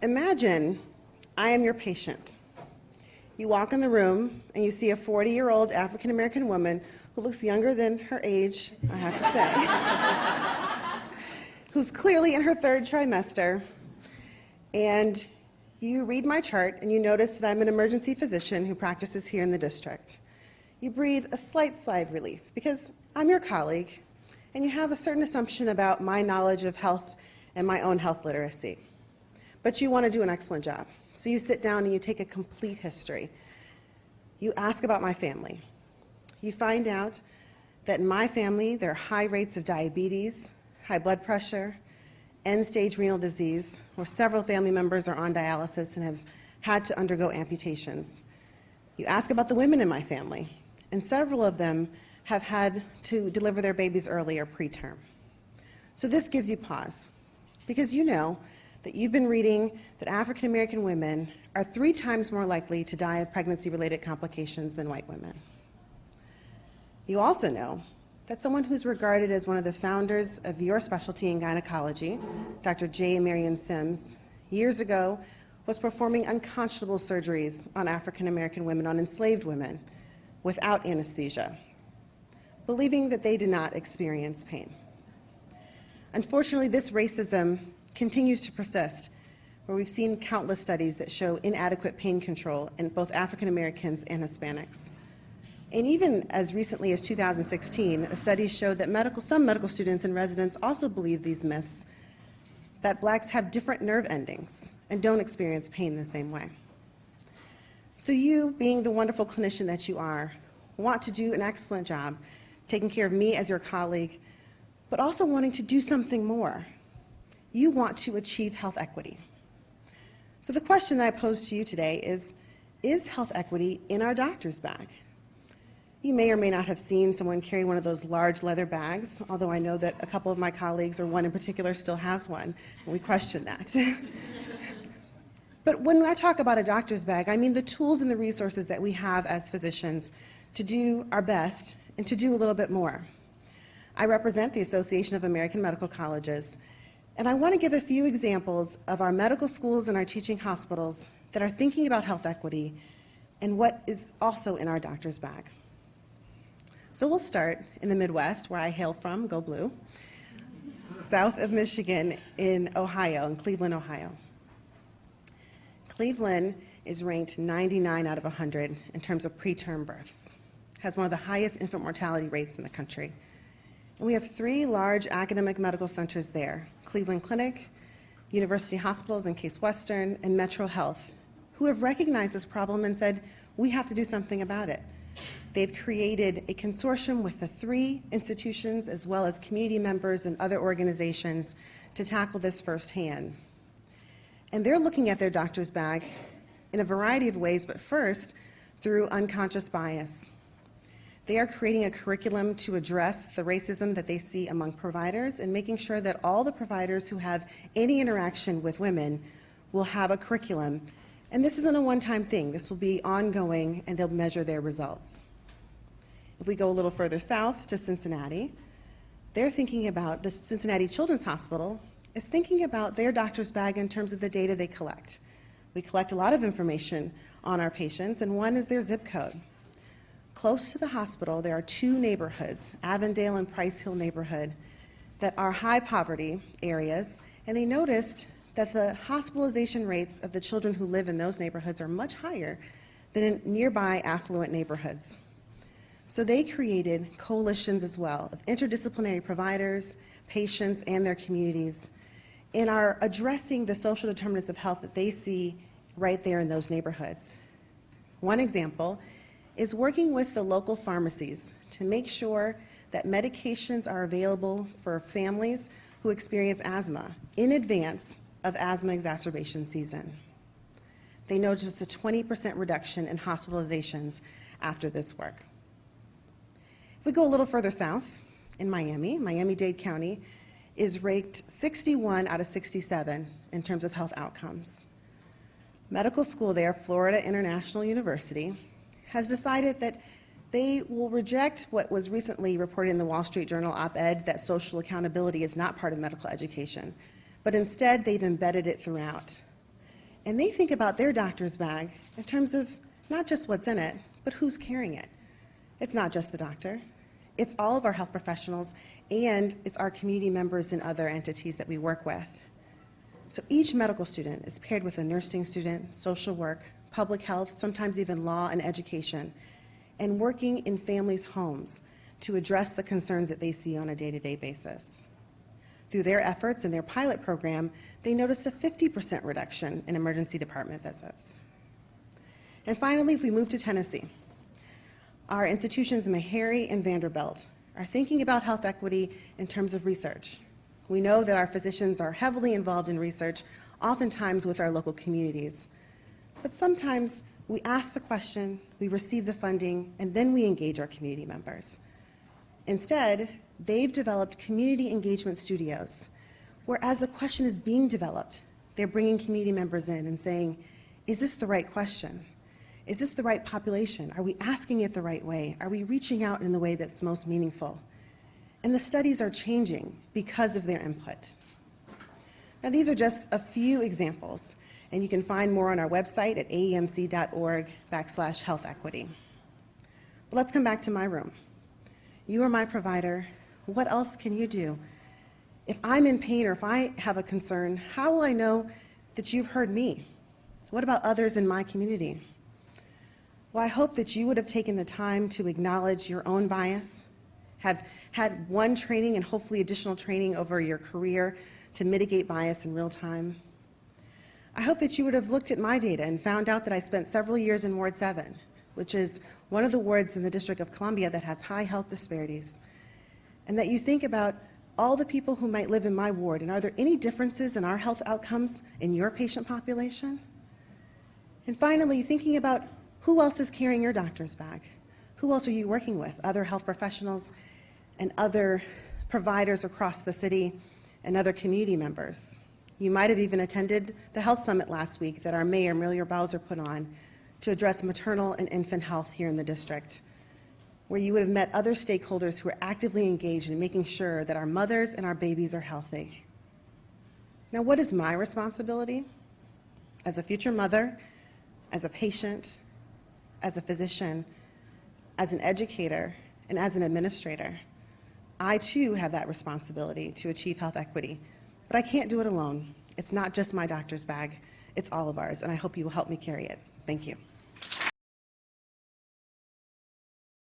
Imagine I am your patient. You walk in the room and you see a 40-year-old African-American woman who looks younger than her age, I have to say, who's clearly in her third trimester, and you read my chart and you notice that I'm an emergency physician who practices here in the district. You breathe a slight sigh of relief because I'm your colleague and you have a certain assumption about my knowledge of health and my own health literacy. But you want to do an excellent job. So you sit down and you take a complete history. You ask about my family. You find out that in my family there are high rates of diabetes, high blood pressure, end-stage renal disease, where several family members are on dialysis and have had to undergo amputations. You ask about the women in my family, and several of them have had to deliver their babies early or preterm. So this gives you pause, because you know that you've been reading that African American women are 3 times more likely to die of pregnancy-related complications than white women. You also know that someone who's regarded as one of the founders of your specialty in gynecology, Dr. J. Marion Sims, years ago was performing unconscionable surgeries on African American women, on enslaved women, without anesthesia, believing that they did not experience pain. Unfortunately, this racism continues to persist, where we've seen countless studies that show inadequate pain control in both African Americans and Hispanics. And even as recently as 2016, a study showed that some medical students and residents also believe these myths, that blacks have different nerve endings and don't experience pain the same way. So you, being the wonderful clinician that you are, want to do an excellent job taking care of me as your colleague, but also wanting to do something more. You want to achieve health equity. So the question that I pose to you today is health equity in our doctor's bag? You may or may not have seen someone carry one of those large leather bags, although I know that a couple of my colleagues, or one in particular, still has one, and we question that. But when I talk about a doctor's bag, I mean the tools and the resources that we have as physicians to do our best and to do a little bit more. I represent the Association of American Medical Colleges, and I want to give a few examples of our medical schools and our teaching hospitals that are thinking about health equity and what is also in our doctor's bag. So we'll start in the Midwest, where I hail from, go blue, south of Michigan in Ohio, in Cleveland, Ohio. Cleveland is ranked 99 out of 100 in terms of preterm births, has one of the highest infant mortality rates in the country. And we have 3 large academic medical centers there, Cleveland Clinic, University Hospitals and Case Western, and Metro Health, who have recognized this problem and said, we have to do something about it. They've created a consortium with the 3 institutions as well as community members and other organizations to tackle this firsthand. And they're looking at their doctor's bag in a variety of ways, but first through unconscious bias. They are creating a curriculum to address the racism that they see among providers and making sure that all the providers who have any interaction with women will have a curriculum. And this isn't a one-time thing. This will be ongoing, and they'll measure their results. If we go a little further south to Cincinnati, they're thinking about, the Cincinnati Children's Hospital is thinking about their doctor's bag in terms of the data they collect. We collect a lot of information on our patients, and one is their zip code. Close to the hospital, there are 2 neighborhoods, Avondale and Price Hill neighborhood, that are high poverty areas, and they noticed that the hospitalization rates of the children who live in those neighborhoods are much higher than in nearby affluent neighborhoods. So they created coalitions as well of interdisciplinary providers, patients, and their communities, and are addressing the social determinants of health that they see right there in those neighborhoods. One example is working with the local pharmacies to make sure that medications are available for families who experience asthma in advance of asthma exacerbation season. They noticed a 20% reduction in hospitalizations after this work. If we go a little further south, in Miami-Dade County is ranked 61 out of 67 in terms of health outcomes. Medical school there, Florida International University, has decided that they will reject what was recently reported in the Wall Street Journal op-ed that social accountability is not part of medical education, but instead they've embedded it throughout. And they think about their doctor's bag in terms of not just what's in it, but who's carrying it. It's not just the doctor. It's all of our health professionals, and it's our community members and other entities that we work with. So each medical student is paired with a nursing student, social work, public health, sometimes even law and education, and working in families' homes to address the concerns that they see on a day-to-day basis. Through their efforts and their pilot program, they noticed a 50% reduction in emergency department visits. And finally, if we move to Tennessee, our institutions Meharry and Vanderbilt are thinking about health equity in terms of research. We know that our physicians are heavily involved in research, oftentimes with our local communities. But sometimes we ask the question, we receive the funding, and then we engage our community members. Instead, they've developed community engagement studios, where as the question is being developed, they're bringing community members in and saying, is this the right question? Is this the right population? Are we asking it the right way? Are we reaching out in the way that's most meaningful? And the studies are changing because of their input. Now, these are just a few examples, and you can find more on our website at aemc.org/health-equity. But let's come back to my room. You are my provider. What else can you do? If I'm in pain or if I have a concern, how will I know that you've heard me? What about others in my community? Well, I hope that you would have taken the time to acknowledge your own bias, have had one training and hopefully additional training over your career to mitigate bias in real time. I hope that you would have looked at my data and found out that I spent several years in Ward 7, which is one of the wards in the District of Columbia that has high health disparities, and that you think about all the people who might live in my ward, and are there any differences in our health outcomes in your patient population? And finally, thinking about who else is carrying your doctor's bag? Who else are you working with? Other health professionals and other providers across the city and other community members. You might have even attended the health summit last week that our mayor, Muriel Bowser, put on to address maternal and infant health here in the district, where you would have met other stakeholders who are actively engaged in making sure that our mothers and our babies are healthy. Now, what is my responsibility as a future mother, as a patient, as a physician, as an educator, and as an administrator? I too have that responsibility to achieve health equity, but I can't do it alone. It's not just my doctor's bag, it's all of ours, and I hope you will help me carry it. Thank you.